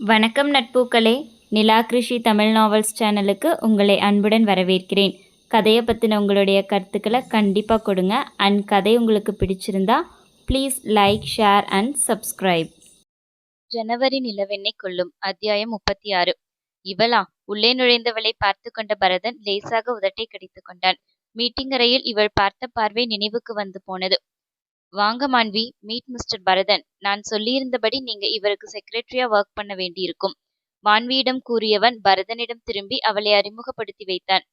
வணக்கம் நட்பூக்களே. நிலா கிருஷி தமிழ் நாவல்ஸ் சேனலுக்கு உங்களை அன்புடன் வரவேற்கிறேன். கதையை பற்றின உங்களுடைய கருத்துக்களை கண்டிப்பாக கொடுங்க. அண்ட் கதை உங்களுக்கு பிடிச்சிருந்தா please like, share and subscribe. ஜனவரி நிலவெண்ணை கொள்ளும். அத்தியாயம் 36. இவளா? உள்ளே நுழைந்தவளை பார்த்து கொண்ட பரதன் லேசாக உதட்டை கடித்து கொண்டான். மீட்டிங் அறையில் இவள் பார்த்த பார்வை நினைவுக்கு வந்து போனது. வாங்க மான்வி, மீட் மிஸ்டர் பரதன். நான் சொல்லியிருந்தபடி நீங்க இவருக்கு செக்ரட்டரியா ஒர்க் பண்ண வேண்டியிருக்கும். மான்வியிடம் கூறியவன் பரதனிடம் திரும்பி அவளை அறிமுகப்படுத்தி வைத்தான்.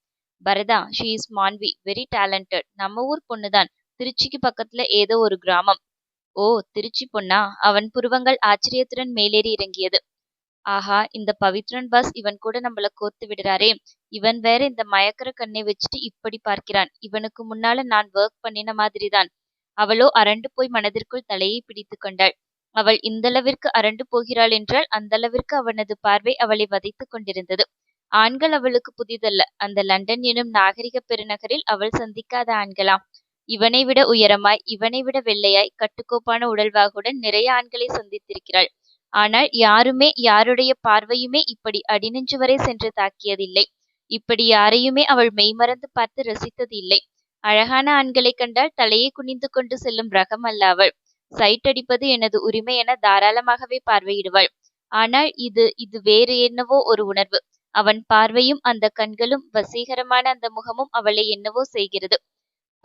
பரதா, she is Manvi, very talented. நம்ம ஊர் பொண்ணுதான். திருச்சிக்கு பக்கத்துல ஏதோ ஒரு கிராமம். ஓ, திருச்சி பொண்ணா? அவன் புருவங்கள் ஆச்சரியத்துடன் மேலேறி இறங்கியது. ஆஹா, இந்த பவித்ரன் பாஸ் இவன் கூட நம்மள கோர்த்து விடுறாரே. இவன் வேற இந்த மயக்கர கண்ணை வச்சுட்டு இப்படி பார்க்கிறான். இவனுக்கு முன்னால நான் ஒர்க் பண்ணின மாதிரிதான். அவளோ அரண்டு போய் மனதிற்குள் தலையை பிடித்து கொண்டாள். அவள் இந்தளவிற்கு அரண்டு போகிறாள் என்றால் அந்தளவிற்கு அவனது பார்வை அவளை வதைத்துக் கொண்டிருந்தது. ஆண்கள் அவளுக்கு புதிதல்ல. அந்த லண்டன் எனும் நாகரிக பெருநகரில் அவள் சந்திக்காத ஆண்களாம். இவனை விட உயரமாய், இவனை விட வெள்ளையாய், கட்டுக்கோப்பான உடல்வாகுடன் நிறைய ஆண்களை சந்தித்திருக்கிறாள். ஆனால் யாருமே, யாருடைய பார்வையுமே இப்படி அடிநெஞ்சு வரை சென்று தாக்கியதில்லை. இப்படி யாரையுமே அவள் மெய்மறந்து பார்த்து ரசித்தது இல்லை. அழகான ஆண்களை கண்டால் தலையை குனிந்து கொண்டு செல்லும் ரகம் அல்ல அவள். சைட் அடிப்பது எனது உரிமை என தாராளமாகவே பார்வையிடுவாள். ஆனால் இது வேறு என்னவோ ஒரு உணர்வு. அவன் பார்வையும் அந்த கண்களும், வசீகரமான அந்த முகமும் அவளை என்னவோ செய்கிறது.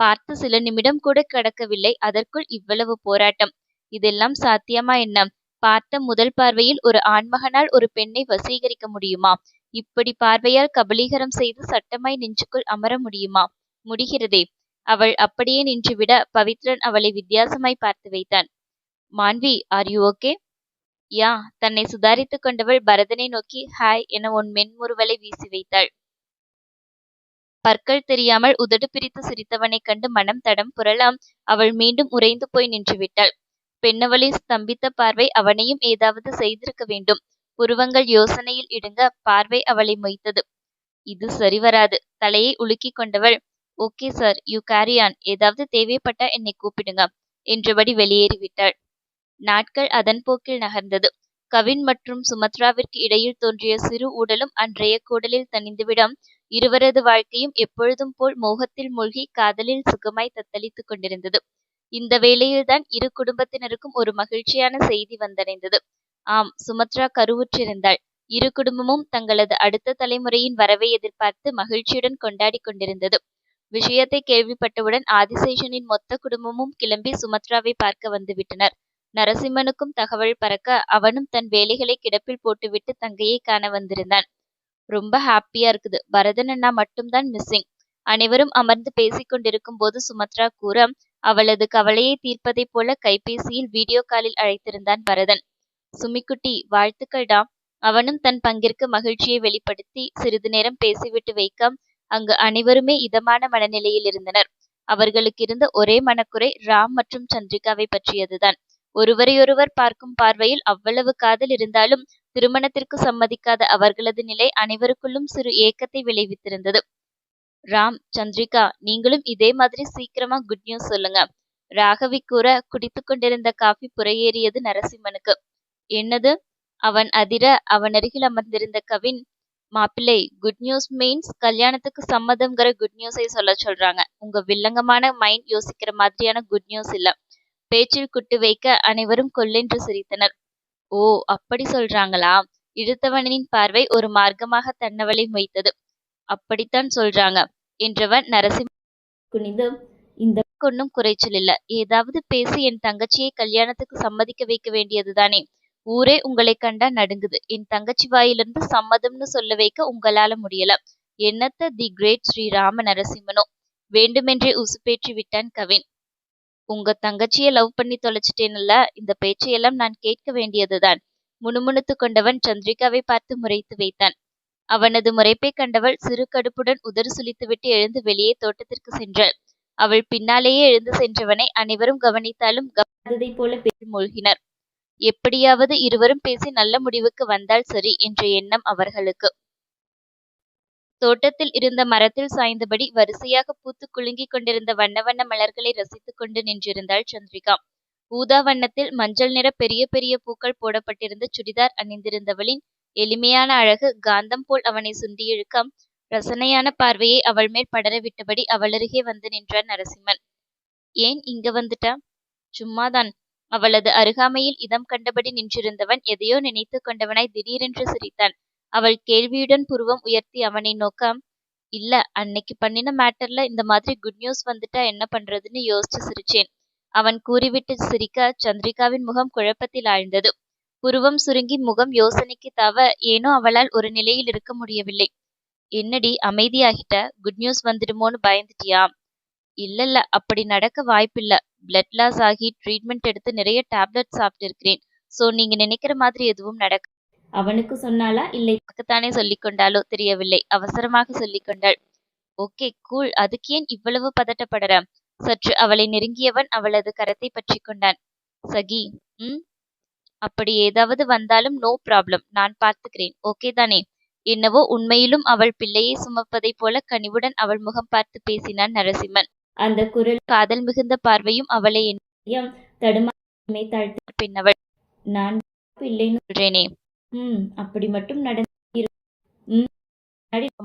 பார்த்து சில நிமிடம் கூட கடக்கவில்லை, அதற்குள் இவ்வளவு போராட்டம். இதெல்லாம் சாத்தியமா என்ன? பார்த்த முதல் பார்வையில் ஒரு ஆண்மகனால் ஒரு பெண்ணை வசீகரிக்க முடியுமா? இப்படி பார்வையால் கபலீகரம் செய்து சட்டமாய் நெஞ்சுக்குள் அமர முடியுமா? முடிகிறதே. அவள் அப்படியே நின்றுவிட பவித்ரன் அவளை வித்தியாசமாய் பார்த்து வைத்தான். Manvi, are you okay? Yeah. தன்னை சுதாரித்துக் கொண்டவள் பரதனை நோக்கி ஹாய் என உன் மென்முறுவலை வீசி வைத்தாள். பற்கள் தெரியாமல் உதடு பிரித்து சிரித்தவனைக் கண்டு மனம் தடம் புரளாம். அவள் மீண்டும் உறைந்து போய் நின்று விட்டாள். பெண்ணவளை ஸ்தம்பித்த பார்வை அவனையும் ஏதாவது செய்திருக்க வேண்டும். புருவங்கள் யோசனையில் இடுங்க, பார்வை அவளை மொய்த்தது. இது சரிவராது. தலையை உலுக்கிக் கொண்டவள், okay sir, you carry on. ஏதாவது தேவைப்பட்டா என்னை கூப்பிடுங்க என்றபடி வெளியேறிவிட்டாள். நாட்கள் அதன் போக்கில் நகர்ந்தது. கவின் மற்றும் சுமத்ராவிற்கு இடையில் தோன்றிய சிறு ஊடலும் அன்றைய கூடலில் தணிந்துவிடும். இருவரது வாழ்க்கையும் எப்பொழுதும் போல் மோகத்தில் மூழ்கி காதலில் சுகமாய் தத்தளித்துக் கொண்டிருந்தது. இந்த வேளையில்தான் இரு குடும்பத்தினருக்கும் ஒரு மகிழ்ச்சியான செய்தி வந்தடைந்தது. ஆம், சுமத்ரா கருவுற்றிருந்தாள். இரு குடும்பமும் தங்களது அடுத்த தலைமுறையின் வரவை எதிர்பார்த்து மகிழ்ச்சியுடன் கொண்டாடி கொண்டிருந்தது. விஷயத்தை கேள்விப்பட்டவுடன் ஆதிசேஷனின் மொத்த குடும்பமும் கிளம்பி சுமத்ராவை பார்க்க வந்துவிட்டனர். நரசிம்மனுக்கும் தகவல் பறக்க அவனும் தன் வேலைகளை கிடப்பில் போட்டுவிட்டு தங்கையை காண வந்திருந்தான். ரொம்ப ஹாப்பியா இருக்குது. பரதன் அண்ணா மட்டும்தான் மிஸ்ஸிங். அனைவரும் அமர்ந்து பேசிக் கொண்டிருக்கும் போது சுமத்ரா கூற, அவளது கவலையை தீர்ப்பதைப் போல கைபேசியில் வீடியோ காலில் அழைத்திருந்தான் பரதன். சுமிக்குட்டி, வாழ்த்துக்கள்டா. அவனும் தன் பங்கிற்கு மகிழ்ச்சியை வெளிப்படுத்தி சிறிது நேரம் பேசிவிட்டு வைக்க அங்கு அனைவருமே இதமான மனநிலையில் இருந்தனர். அவர்களுக்கு இருந்த ஒரே மனக்குறை ராம் மற்றும் சந்திரிகாவை பற்றியதுதான். ஒருவரையொருவர் பார்க்கும் பார்வையில் அவ்வளவு காதல் இருந்தாலும் திருமணத்திற்கு சம்மதிக்காத அவர்களது நிலை அனைவருக்குள்ளும் சிறு ஏக்கத்தை விளைவித்திருந்தது. ராம், சந்திரிகா, நீங்களும் இதே மாதிரி சீக்கிரமா குட் நியூஸ் சொல்லுங்க. ராகவி கூற குடித்து கொண்டிருந்த காஃபி புறையேறியது நரசிம்மனுக்கு. என்னது? அவன் அதிர அவனருகில் அமர்ந்திருந்த கவின், மாப்பிள்ளை, குட் நியூஸ் மீன்ஸ் கல்யாணத்துக்கு சம்மதம்ங்கிற குட் நியூஸை சொல்ல சொல்றாங்க. உங்க வில்லங்கமான மைண்ட் யோசிக்கிற மாதிரியான குட் நியூஸ் இல்ல. பேச்சில் குட்டு வைக்க அனைவரும் கொல்லென்று சிரித்தனர். ஓ, அப்படி சொல்றாங்களா? இழுத்தவனின் பார்வை ஒரு மார்க்கமாக தன்னவளை மொய்த்தது. அப்படித்தான் சொல்றாங்க என்றவன் நரசிம்ம குனிந்து, இந்த ஒன்னும் குறைச்சல் இல்ல. ஏதாவது பேசி என் தங்கச்சியை கல்யாணத்துக்கு சம்மதிக்க வைக்க வேண்டியதுதானே. ஊரே உங்களை கண்டா நடுங்குது. என் தங்கச்சி வாயிலிருந்து சம்மதம்னு சொல்ல வைக்க உங்களால முடியல. என்னத்த தி கிரேட் ஸ்ரீ ராம நரசிம்மனோ. வேண்டுமென்றே உசுப்பேற்றி விட்டான் கவின். உங்க தங்கச்சியை லவ் பண்ணி தொலைச்சிட்டேன்ல, இந்த பேச்சையெல்லாம் நான் கேட்க வேண்டியதுதான். முணுமுணுத்து கொண்டவன் சந்திரிகாவை பார்த்து முறைத்து வைத்தான். அவனது முறைப்பை கண்டவள் சிறு கடுப்புடன் உதறு சுளித்துவிட்டு எழுந்து வெளியே தோட்டத்திற்கு சென்றாள். அவள் பின்னாலேயே எழுந்து சென்றவனை அனைவரும் கவனித்தாலும் கவனித்ததை போல பேசி மூழ்கினர். எப்படியாவது இருவரும் பேசி நல்ல முடிவுக்கு வந்தால் சரி என்ற எண்ணம் அவர்களுக்கு. தோட்டத்தில் இருந்த மரத்தில் சாய்ந்தபடி வரிசையாக பூத்து குலுங்கிக் கொண்டிருந்த வண்ண வண்ண மலர்களை ரசித்துக் கொண்டு நின்றிருந்தாள் சந்திரிகா. ஊதா வண்ணத்தில் மஞ்சள் நிற பெரிய பெரிய பூக்கள் போடப்பட்டிருந்த சுடிதார் அணிந்திருந்தவளின் எளிமையான அழகு காந்தம் போல் அவனை சுண்டி இழுக்க ரசனையான பார்வையை அவள் மேல் படர விட்டபடி அவளருகே வந்து நின்றான் நரசிம்மன். ஏன் இங்க வந்துட்ட? சும்மாதான். அவளது அருகாமையில் இதம் கண்டபடி நின்றிருந்தவன் எதையோ நினைத்து கொண்டவனாய் திடீரென்று சிரித்தான். அவள் கேள்வியுடன் புருவம் உயர்த்தி அவனை நோக்க, இல்ல, அன்னைக்கு பண்ணின மேட்டர்ல இந்த மாதிரி குட் நியூஸ் வந்துட்டா என்ன பண்றதுன்னு யோசிச்சு சிரிச்சேன். அவன் கூறிவிட்டு சிரிக்க சந்திரிகாவின் முகம் குழப்பத்தில் ஆழ்ந்தது. புருவம் சுருங்கி முகம் யோசனைக்கு தாவ ஏனோ அவளால் ஒரு நிலையில் இருக்க முடியவில்லை. என்னடி அமைதியாகிட்ட? Good news வந்துடுமோன்னு பயந்துட்டியா? இல்ல, அப்படி நடக்க வாய்ப்பில்ல. பிளட் லாஸ் ஆகி ட்ரீட்மெண்ட் எடுத்து நிறைய டேப்லெட் சாப்பிட்டு இருக்கிறேன். சோ நீங்க நினைக்கிற மாதிரி எதுவும் நடக்க. அவனுக்கு சொன்னாலா இல்லை தானே சொல்லிக் கொண்டாலோ தெரியவில்லை. அவசரமாக சொல்லிக் கொண்டாள். ஓகே கூல், அதுக்கு ஏன் இவ்வளவு பதட்டப்படற? சற்று அவளை நெருங்கியவன் அவளது கரத்தை பற்றி கொண்டான். சகி, அப்படி ஏதாவது வந்தாலும் நோ ப்ராப்ளம், நான் பார்த்துக்கிறேன். ஓகே தானே? என்னவோ உண்மையிலும் அவள் பிள்ளையை சுமப்பதைப் போல கனிவுடன் அவள் முகம் பார்த்து பேசினான் நரசிம்மன். அந்த குரல் காதல் மிகுந்த பார்வையும் அவளை தடுமாறி தாழ்த்தி பின்னவள். நான் இல்லைன்னு சொல்றேனே, அப்படி மட்டும் நடந்து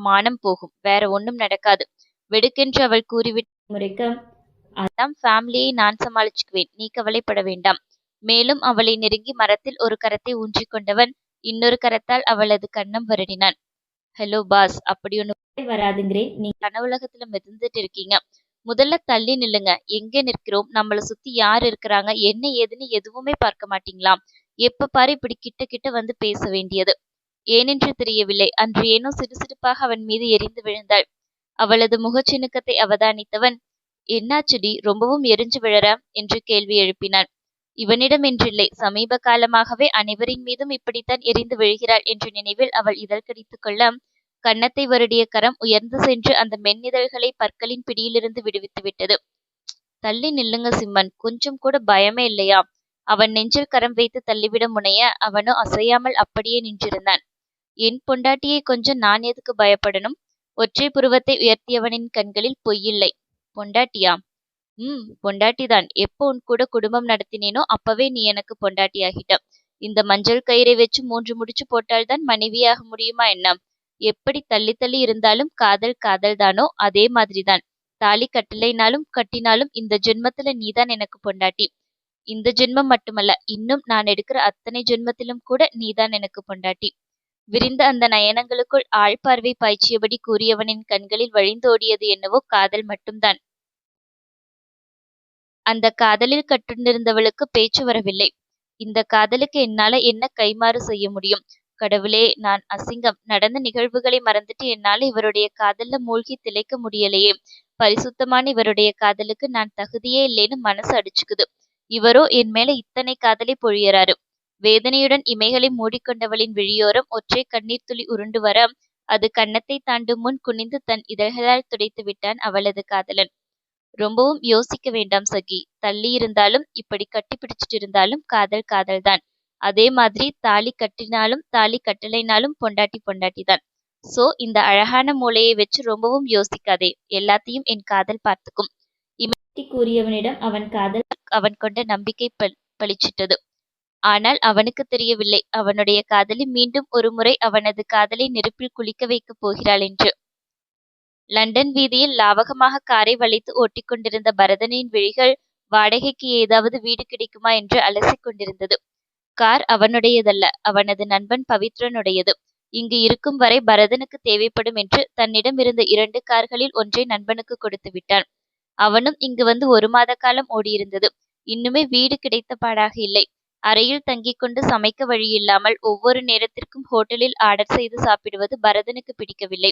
மானம் போகும், வேற ஒண்ணும் நடக்காது. வெடுக்கென்று அவள் கூறிவிட்டு முறைக்க அதான் ஃபேமிலியை நான் சமாளிச்சுக்குவேன், நீ கவலைப்பட வேண்டாம். மேலும் அவளை நெருங்கி மரத்தில் ஒரு கரத்தை ஊன்றி கொண்டவன் இன்னொரு கரத்தால் அவளது கன்னம் வருடினான். ஹலோ பாஸ், அப்படி ஒண்ணு வராதுங்கிறேன். நீங்க கனவுலகத்துல மிதந்துட்டு இருக்கீங்க. முதல்ல தள்ளி நில்லுங்க. எங்க நிற்கிறோம், நம்மள சுத்தி யார் இருக்கிறாங்க, என்ன ஏதுன்னு எதுவுமே பார்க்க மாட்டீங்களா? எப்ப பாரு இப்படி கிட்ட கிட்ட வந்து பேச வேண்டியது. ஏனென்று தெரியவில்லை, அன்று ஏனோ சிடுசிடுப்பாக அவன் மீது எரிந்து விழுந்தாள். அவளது முகச்சினுக்கத்தை அவதானித்தவன், என்னாச்சுடி, ரொம்பவும் எரிஞ்சு விழற என்று கேள்வி எழுப்பினான். இவனிடம் என்றில்லை, சமீப காலமாகவே அனைவரின் மீதும் இப்படித்தான் எரிந்து விழுகிறாள் என்ற நினைவில் அவள் இதழ் கடித்துக் கொள்ள கன்னத்தை வருடிய கரம் உயர்ந்து சென்று அந்த மென்னிதழ்களை பற்களின் பிடியிலிருந்து விடுவித்து விட்டது. தள்ளி நில்லுங்க சிம்மன், கொஞ்சம் கூட பயமே இல்லையா? அவன் நெஞ்சில் கரம் வைத்து தள்ளிவிட முனைய அவனோ அசையாமல் அப்படியே நின்றிருந்தான். என் பொண்டாட்டியை கொஞ்சம் நான் எதுக்கு பயப்படணும்? ஒற்றை புருவத்தை உயர்த்தியவனின் கண்களில் பொய்யில்லை. பொண்டாட்டியா? பொண்டாட்டிதான். எப்போ உன் கூட குடும்பம் நடத்தினேனோ அப்பவே நீ எனக்கு பொண்டாட்டியாகிட்ட. இந்த மஞ்சள் கயிறை வச்சு 3 முடிச்சு போட்டால்தான் மனைவியாக முடியுமா என்ன? எப்படி தள்ளி தள்ளி இருந்தாலும் காதல் காதல் தானோ அதே மாதிரிதான். தாலி கட்டலைனாலும் கட்டினாலும் இந்த ஜென்மத்துல நீதான் எனக்கு பொண்டாட்டி. இந்த ஜென்மம் மட்டுமல்ல, இன்னும் நான் எடுக்கிற அத்தனை ஜென்மத்திலும் கூட நீதான் எனக்கு பொண்டாட்டி. விரிந்த அந்த நயனங்களுக்குள் ஆழ்பார்வை பாய்ச்சியபடி கூறியவனின் கண்களில் வழிந்தோடியது என்னவோ காதல் மட்டும்தான். அந்த காதலில் கட்டுண்டிருந்தவளுக்கு பேச்சு வரவில்லை. இந்த காதலுக்கு என்னால என்ன கைமாறு செய்ய முடியும்? கடவுளே, நான் அசிங்கம். நடந்த நிகழ்வுகளை மறந்துட்டு என்னால இவருடைய காதல்ல மூழ்கி திளைக்க முடியலையே. பரிசுத்தமான இவருடைய காதலுக்கு நான் தகுதியே இல்லைன்னு மனசு அடிச்சுக்குது. இவரோ என் மேல இத்தனை காதலை பொழியறாரு. வேதனையுடன் இமைகளை மூடிக்கொண்டவளின் விழியோரம் ஒற்றை கண்ணீர் துளி உருண்டு வர அது கன்னத்தை தாண்டும் முன் குனிந்து தன் இதழ்களால் துடைத்து விட்டான் அவளது காதலன். ரொம்பவும் யோசிக்க வேண்டாம் சகி. தள்ளி இருந்தாலும் இப்படி கட்டி பிடிச்சிட்டு இருந்தாலும் காதல் காதல் தான். அதே மாதிரி தாலி கட்டினாலும் தாலி கட்டலைனாலும் பொண்டாட்டி பொண்டாட்டி தான். சோ இந்த அழகான மூளையை வச்சு ரொம்பவும் யோசிக்காதே, எல்லாத்தையும் என் காதல் பார்த்துக்கும். கூறியவனிடம் அவன் காதல் அவன் கொண்ட நம்பிக்கை பளிச்சிட்டது. ஆனால் அவனுக்கு தெரியவில்லை, அவனுடைய காதலி மீண்டும் ஒரு முறை அவனது காதலை நெருப்பில் குளிக்க வைக்கப் போகிறாள் என்று. லண்டன் வீதியில் லாவகமாக காரை வளைத்து ஓட்டிக் கொண்டிருந்த பரதனின் விழிகள் வாடகைக்கு ஏதாவது வீடு கிடைக்குமா என்று அலசிக் கொண்டிருந்தது. கார் அவனுடையதல்ல, அவனது நண்பன் பவித்ரனுடையது. இங்கு இருக்கும் வரை பரதனுக்கு தேவைப்படும் என்று தன்னிடம் இருந்த 2 கார்களில் ஒன்றை நண்பனுக்கு கொடுத்து விட்டான். அவனும் இங்கு வந்து 1 மாத காலம் ஓடியிருந்தது. இன்னுமே வீடு கிடைத்த பாடாக இல்லை. அறையில் தங்கிக் கொண்டு சமைக்க வழியில்லாமல் ஒவ்வொரு நேரத்திற்கும் ஹோட்டலில் ஆர்டர் செய்து சாப்பிடுவது பரதனுக்கு பிடிக்கவில்லை.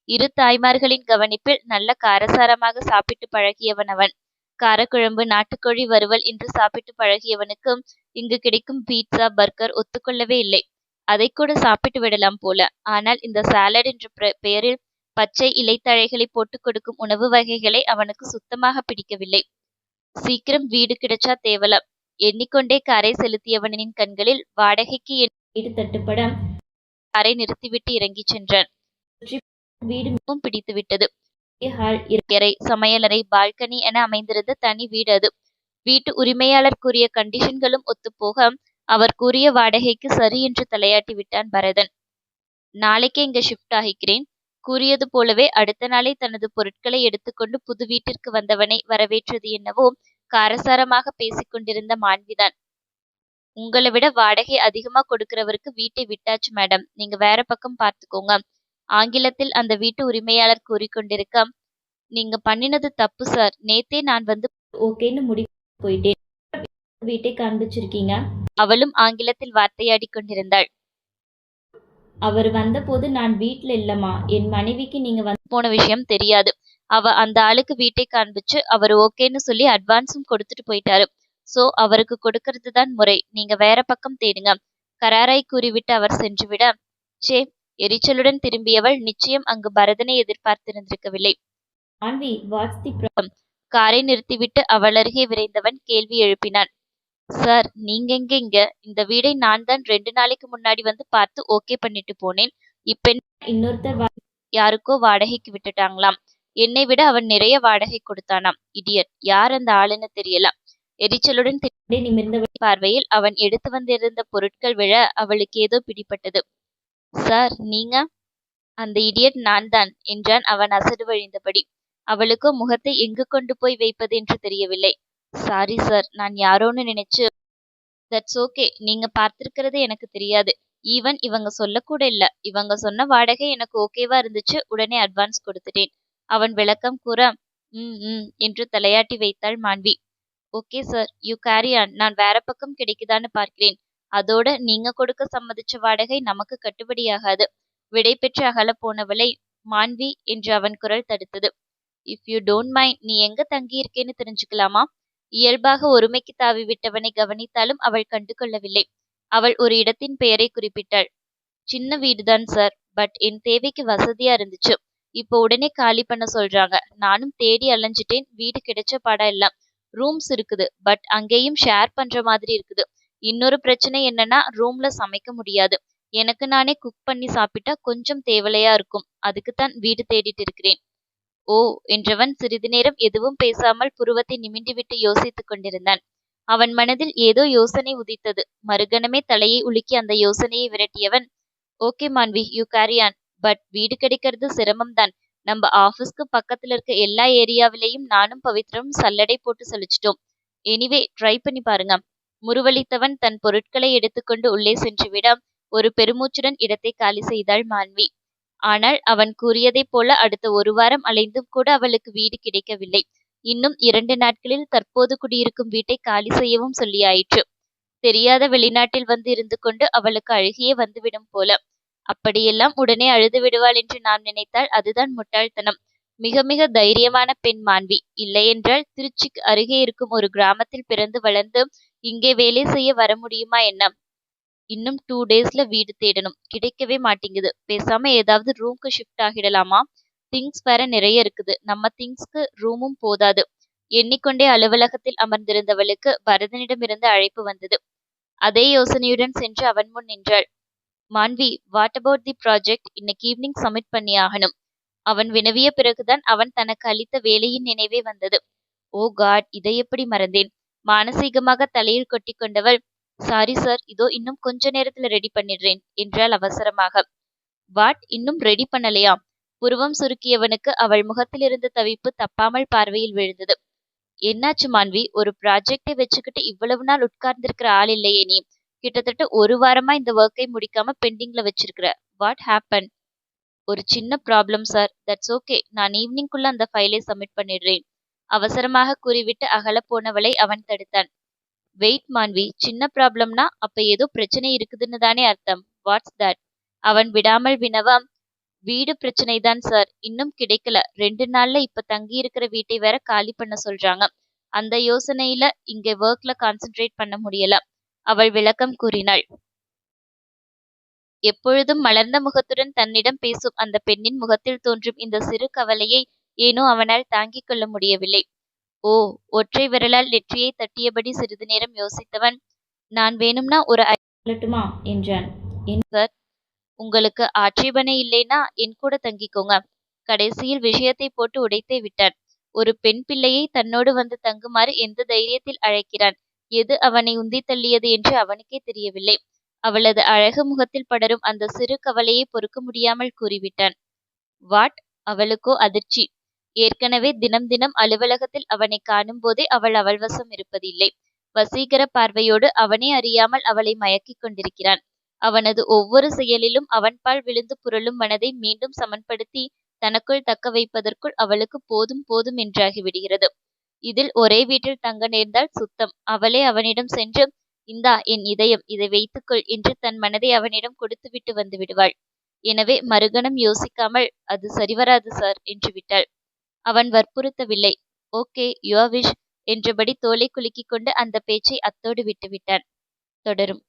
2 தாய்மார்களின் கவனிப்பில் நல்ல காரசாரமாக சாப்பிட்டு பழகியவன் அவன். காரக்குழம்பு, நாட்டுக்கோழி வறுவல் என்று சாப்பிட்டு பழகியவனுக்கு இங்கு கிடைக்கும் பீட்சா, பர்கர் ஒத்துக்கொள்ளவே இல்லை. அதை கூட சாப்பிட்டு விடலாம் போல. ஆனால் இந்த சாலட் என்ற பெயரில் பச்சை இலைத்தழைகளை போட்டுக் கொடுக்கும் உணவு வகைகளை அவனுக்கு சுத்தமாக பிடிக்கவில்லை. சீக்கிரம் வீடு கிடைச்சா தேவல எண்ணிக்கொண்டே காரை செலுத்தியவனின் கண்களில் வாடகைக்கு வீடு தட்டுப்பட காரை நிறுத்திவிட்டு இறங்கிச் சென்றான். வீடு மிகவும் பிடித்து விட்டது. ஹால், சமையலறை, பால்கனி என அமைந்திருந்த தனி வீடு அது. வீட்டு உரிமையாளர் கூறிய கண்டிஷன்களும் ஒத்துப்போக அவர் கூறிய வாடகைக்கு சரி என்று தலையாட்டி விட்டான் பரதன். நாளைக்கே இங்க ஷிஃப்ட் ஆகிக்கிறேன். கூறியது போலவே அடுத்த நாளே தனது பொருட்களை எடுத்துக்கொண்டு புது வீட்டிற்கு வந்தவனை வரவேற்றது என்னவோ காரசாரமாக பேசிக் கொண்டிருந்த மாண்பிதான். உங்களை விட வாடகை அதிகமா கொடுக்கிறவருக்கு வீட்டை விட்டாச்சு மேடம், நீங்க வேற பக்கம் பார்த்துக்கோங்க. ஆங்கிலத்தில் அந்த வீட்டு உரிமையாளர் கூறிக்கொண்டிருக்க, நீங்க பண்ணினது தப்பு சார். நேத்தே நான் வந்து ஓகேன்னு முடிவு போயிட்டேன். வீட்டை காண்பிச்சிருக்கீங்க. அவளும் ஆங்கிலத்தில் வார்த்தையாடி கொண்டிருந்தாள். அவர் வந்தபோது நான் வீட்டில் இல்லைம்மா. என் மனைவிக்கு நீங்கள் போன விஷயம் தெரியாது. அந்த ஆளுக்கு வீட்டை காண்பிச்சு அவர் ஓகேன்னு சொல்லி அட்வான்ஸும் கொடுத்துட்டு போயிட்டாரு. சோ அவருக்கு கொடுக்கறது தான் முறை. நீங்க வேற பக்கம் தேடுங்க. கராராய் கூறிவிட்டு அவர் சென்றுவிட, சே, எரிச்சலுடன் திரும்பியவள் நிச்சயம் அங்கு பரதனை எதிர்பார்த்திருந்திருக்கவில்லை. மாண்வி, வாட்ஸ் தி ப்ராப்ளம்? காரை நிறுத்திவிட்டு அவள் அருகே விரைந்தவன் கேள்வி எழுப்பினான். சார், நீங்க எங்க இங்க? இந்த வீடை நான் தான் 2 நாளைக்கு முன்னாடி வந்து பார்த்து ஓகே பண்ணிட்டு போனேன். இப்ப இன்னொருத்தர் யாருக்கோ வாடகைக்கு விட்டுட்டாங்களாம். என்னை விட அவன் நிறைய வாடகை கொடுத்தானாம். இடியட். யார் அந்த ஆளுன்னு தெரியலாம். எரிச்சலுடன் நிமிர்ந்தவள் பார்வையில் அவன் எடுத்து வந்திருந்த பொருட்கள் விழ அவளுக்கு ஏதோ பிடிப்பட்டது. சார், நீங்க? அந்த இடியட் நான் தான் என்றான் அவன் அசடு வழிந்தபடி. அவளுக்கோ முகத்தை எங்கு கொண்டு போய் வைப்பது என்று தெரியவில்லை. சாரி சார், நான் யாரோன்னு நினைச்சு. That's okay. நீங்க பார்த்திருக்கிறது எனக்கு தெரியாது. ஈவன் இவங்க சொல்லக்கூட இல்ல. இவங்க சொன்ன வாடகை எனக்கு ஓகேவா இருந்துச்சு. உடனே அட்வான்ஸ் கொடுத்துட்டேன். அவன் விளக்கம் கூற, என்று தலையாட்டி வைத்தாள் Manvi. Okay sir, you carry on. நான் வேற பக்கம் கிடைக்குதான்னு பார்க்கிறேன். அதோட நீங்க கொடுக்க சம்மதிச்ச வாடகை நமக்கு கட்டுப்படியாகாது. விடை பெற்று அகல போனவளை மாண்வி என்று அவன் குரல் தடுத்தது. இஃப் யூ டோன்ட் மைண்ட், நீ எங்க தங்கியிருக்கேன்னு தெரிஞ்சுக்கலாமா? இயல்பாக ஒருமைக்கு தாவி விட்டவனை கவனித்தாலும் அவள் கண்டு கொள்ளவில்லை. அவள் ஒரு இடத்தின் பெயரை குறிப்பிட்டாள். சின்ன வீடுதான் சார், பட் என் தேவைக்கு வசதியா இருந்துச்சு. இப்போ உடனே காலி பண்ண சொல்றாங்க. நானும் தேடி அலைஞ்சிட்டேன். வீடு கிடைச்ச பாடா எல்லாம். ரூம்ஸ் இருக்குது, பட் அங்கேயும் ஷேர் பண்ற மாதிரி இருக்குது. இன்னொரு பிரச்சனை என்னன்னா, ரூம்ல சமைக்க முடியாது. எனக்கு நானே குக் பண்ணி சாப்பிட்டா கொஞ்சம் தேவலையா இருக்கும். அதுக்குத்தான் வீடு தேடிட்டு இருக்கிறேன். ஓ என்றவன் சிறிது நேரம் எதுவும் பேசாமல் புருவத்தை நிமிண்டிவிட்டு யோசித்துக் கொண்டிருந்தான். அவன் மனதில் ஏதோ யோசனை உதித்தது. மறுகணமே தலையை உலுக்கி அந்த யோசனையை விரட்டியவன், okay Manvi, you carry on. But வீடு கிடைக்கிறது சிரமம் தான். நம்ம ஆபீஸ்க்கு பக்கத்துல இருக்க எல்லா ஏரியாவிலையும் நானும் பவித்ரமும் சல்லடை போட்டு சலிச்சிட்டோம். எனிவே ட்ரை பண்ணி பாருங்க. முறுவலித்தவன் தன் பொருட்களை எடுத்துக்கொண்டு உள்ளே சென்று விட ஒரு பெருமூச்சுடன் இடத்தை காலி செய்தாள் மாண்வி. ஆனால் அவன் கூறியதைப் போல அடுத்த 1 வாரம் அலைந்தும் கூட அவளுக்கு வீடு கிடைக்கவில்லை. இன்னும் 2 நாட்களில் தற்போது குடியிருக்கும் வீட்டை காலி செய்யவும் சொல்லியாயிற்று. தெரியாத வெளிநாட்டில் வந்து இருந்து கொண்டு அவளுக்கு அழுகியே வந்துவிடும் போல. அப்படியெல்லாம் உடனே அழுது விடுவாள் என்று நாம் நினைத்தால் அதுதான் முட்டாள்தனம். மிக மிக தைரியமான பெண் மாண்வி. இல்லையென்றால் திருச்சிக்கு அருகே இருக்கும் ஒரு கிராமத்தில் பிறந்து வளர்ந்து இங்கே வேலை செய்ய வர முடியுமா என்ன? இன்னும் 2 டேஸ்ல வீடு தேடணும். கிடைக்கவே மாட்டேங்குது. பேசாம ஏதாவது ரூம்க்கு ஷிஃப்ட் ஆகிடலாமா? திங்ஸ் வேற நிறைய இருக்குது. நம்ம திங்ஸ்க்கு ரூமும் போதாது. எண்ணிக்கொண்டே அலுவலகத்தில் அமர்ந்திருந்தவளுக்கு பரதனிடமிருந்து அழைப்பு வந்தது. அதே யோசனையுடன் சென்று அவன் முன் நின்றாள். மாண்வி, வாட் அபவுட் தி ப்ராஜெக்ட்? இன்னைக்கு ஈவினிங் சப்மிட் பண்ணி ஆகணும். அவன் வினவிய பிறகுதான் அவன் தனக்கு அளித்த வேலையின் நினைவே வந்தது. ஓ காட், இதை எப்படி மறந்தேன்? மானசீகமாக தலையில் கொட்டி கொண்டவள், சாரி சார், இதோ இன்னும் கொஞ்ச நேரத்துல ரெடி பண்ணிடுறேன் என்றாள் அவசரமாக. வாட், இன்னும் ரெடி பண்ணலையா? புருவம் சுருக்கியவனுக்கு அவள் முகத்தில் இருந்த தவிப்பு தப்பாமல் பார்வையில் விழுந்தது. என்னாச்சு மாண்வி? ஒரு ப்ராஜெக்டை வச்சுக்கிட்டு இவ்வளவு நாள் உட்கார்ந்திருக்கிற ஆள் இல்லையே நீ. கிட்டத்தட்ட 1 வாரமா இந்த ஒர்க்கை முடிக்காம பெண்டிங்ல வச்சிருக்கிற. What happen? ஒரு சின்ன ப்ராப்ளம் சார். That's okay. நான் ஈவினிங்குள்ள அந்த ஃபைலை சப்மிட் பண்ணிடுறேன். அவசரமாக கூறிவிட்டு அகல போனவளை அவன் தடுத்தான். வெயிட் மாண்வி, சின்ன ப்ராப்ளம்னா அப்ப ஏதோ பிரச்சனை இருக்குதுன்னு தானே அர்த்தம். What's that? அவன் விடாமல் வினவா, வீடு பிரச்சனை தான் சார். இன்னும் கிடைக்கல. 2 நாள்ல இப்ப தங்கி இருக்கிற வீட்டை வேற காலி பண்ண சொல்றாங்க. அந்த யோசனையில இங்க ஒர்க்ல கான்சென்ட்ரேட் பண்ண முடியல. அவள் விளக்கம் கூறினாள். எப்பொழுதும் மலர்ந்த முகத்துடன் தன்னிடம் பேசும் அந்த பெண்ணின் முகத்தில் தோன்றும் இந்த சிறு கவலையை ஏனோ அவனால் தாங்கிக் கொள்ள முடியவில்லை. ஓ, ஒற்றை விரலால் நெற்றியை தட்டியபடி சிறிது நேரம் யோசித்தவன், நான் வேணும்னா ஒரு சொல்லட்டுமா என்றான். சார், உங்களுக்கு ஆட்சேபனை இல்லைன்னா என் கூட தங்கிக்கோங்க. கடைசியில் விஷயத்தை போட்டு உடைத்தே விட்டான். ஒரு பெண் பிள்ளையை தன்னோடு வந்து தங்குமாறு எந்த தைரியத்தில் அழைக்கிறான்? எது அவனை உந்தித் தள்ளியது என்று அவனுக்கே தெரியவில்லை. அவளது அழகு முகத்தில் படரும் அந்த சிறு கவலையை பொறுக்க முடியாமல் கூறிவிட்டான். வாட்? அவளுக்கோ அதிர்ச்சி. ஏற்கனவே தினம் தினம் அலுவலகத்தில் அவனை காணும் போதே அவள் வசம் இருப்பதில்லை. வசீகர பார்வையோடு அவனே அறியாமல் அவளை மயக்கிக் கொண்டிருக்கிறான். அவனது ஒவ்வொரு செயலிலும் அவன்பால் விழுந்து புரளும் மனதை மீண்டும் சமன்படுத்தி தனக்குள் தக்க வைப்பதற்குள் அவளுக்கு போதும் போதும் என்றாகிவிடுகிறது. இதில் ஒரே வீட்டில் தங்க நேர்ந்தால் சுத்தம். அவளே அவனிடம் சென்று, இந்தா என் இதயம், இதை வைத்துக்கொள் என்று தன் மனதை அவனிடம் கொடுத்துவிட்டு வந்து விடுவாள். எனவே மறுகணம் யோசிக்காமல், அது சரிவராது சார் என்று விட்டாள். அவன் வற்புறுத்தவில்லை. ஓகே, யுவர் விஷ் என்றபடி தோலை குலுக்கிக் கொண்டு அந்த பேச்சை அத்தோடு விட்டுவிட்டான். தொடரும்.